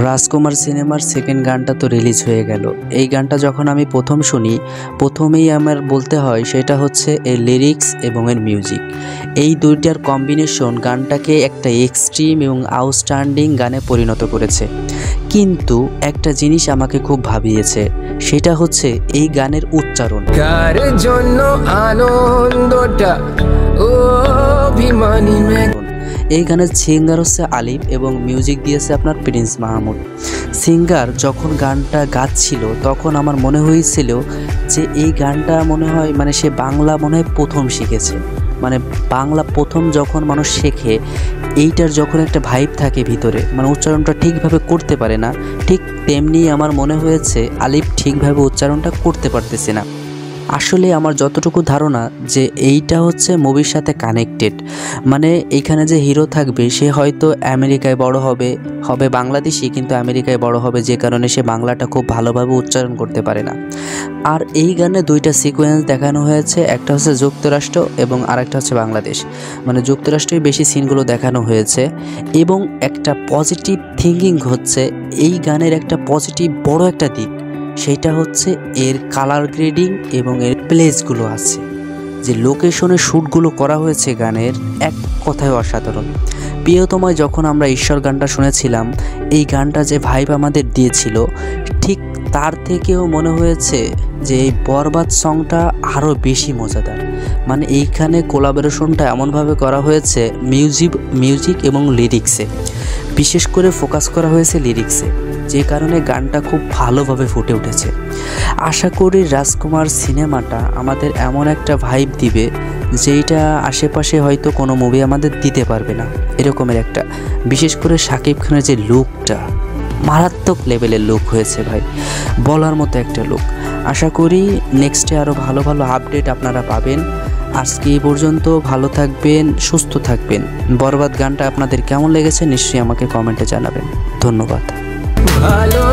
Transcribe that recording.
রাজকুমার সিনেমার সেকেন্ড গানটা তো রিলিজ হয়ে গেল। এই গানটা যখন আমি প্রথম শুনি, প্রথমেই আমার বলতে হয় সেটা হচ্ছে এর লিরিক্স এবং এর মিউজিক। এই দুইটার কম্বিনেশন গানটাকে একটা এক্সট্রিম এবং আউটস্ট্যান্ডিং গানে পরিণত করেছে। কিন্তু একটা জিনিস আমাকে খুব ভাবিয়েছে, সেটা হচ্ছে এই গানের উচ্চারণ। কার জন্য আনন্দটা অভিমানী এই গানের সিঙ্গার হচ্ছে আলিফ এবং মিউজিক দিয়েছে আপনার প্রিন্স মাহমুদ। সিঙ্গার যখন গানটা গাচ্ছিল তখন আমার মনে হয়েছিল যে এই গানটা মনে হয় সে বাংলা মনে হয় প্রথম শিখেছে। বাংলা প্রথম যখন মানুষ শেখে, এইটার যখন একটা ভাইব থাকে ভিতরে, উচ্চারণটা ঠিকভাবে করতে পারে না, ঠিক তেমনি আমার মনে হয়েছে আলিফ ঠিকভাবে উচ্চারণটা করতে পারতেছে না। আসলে আমার যতটুকু ধারণা যে এইটা হচ্ছে মুভির সাথে কানেক্টেড, এইখানে যে হিরো থাকবে সে হয়তো আমেরিকায় বড় হবে বাংলাদেশি, কিন্তু আমেরিকায় বড় হবে, যে কারণে সে বাংলাটা খুব ভালোভাবে উচ্চারণ করতে পারে না। আর এই গানে দুইটা সিকোয়েন্স দেখানো হয়েছে, একটা হচ্ছে যুক্তরাষ্ট্র এবং আরেকটা হচ্ছে বাংলাদেশ। যুক্তরাষ্ট্রেই বেশি সিনগুলো দেখানো হয়েছে। এবং একটা পজিটিভ থিঙ্কিং হচ্ছে এই গানের একটা পজিটিভ বড় একটা দিক, সেটা হচ্ছে এর কালার গ্রেডিং এবং এর প্লেসগুলো আছে, যে লোকেশনে শ্যুটগুলো করা হয়েছে গানের, এক কথায় অসাধারণ। প্রিয়তমায় যখন আমরা ঈশ্বর গানটা শুনেছিলাম, এই গানটা যে ভাইব আমাদের দিয়েছিল, ঠিক তার থেকেও মনে হয়েছে যে এই বরবাদ সংটা আরও বেশি মজাদার। এইখানে কোলাবোরেশনটা এমনভাবে করা হয়েছে মিউজিক এবং লিরিক্সে, বিশেষ করে ফোকাস করা হয়েছে লিরিক্সে, যে কারণে গানটা খুব ভালোভাবে ফুটে উঠেছে। আশা করি রাজকুমার সিনেমাটা আমাদের এমন একটা ভাইব দিবে যেটা আশেপাশে হয়তো কোনো মুভি আমাদের দিতে পারবে না, এরকমের একটা। বিশেষ করে শাকিব খানের যে লুকটা, মারাত্মক লেভেলের লুক হয়েছে ভাই, বলার মতো একটা লুক। আশা করি নেক্সটে আরও ভালো ভালো আপডেট আপনারা পাবেন। আজকে এই পর্যন্ত, ভালো থাকবেন, সুস্থ থাকবেন। বরবাদ গানটা আপনাদের কেমন লেগেছে নিশ্চয়ই আমাকে কমেন্টে জানাবেন। ধন্যবাদ। ভালো।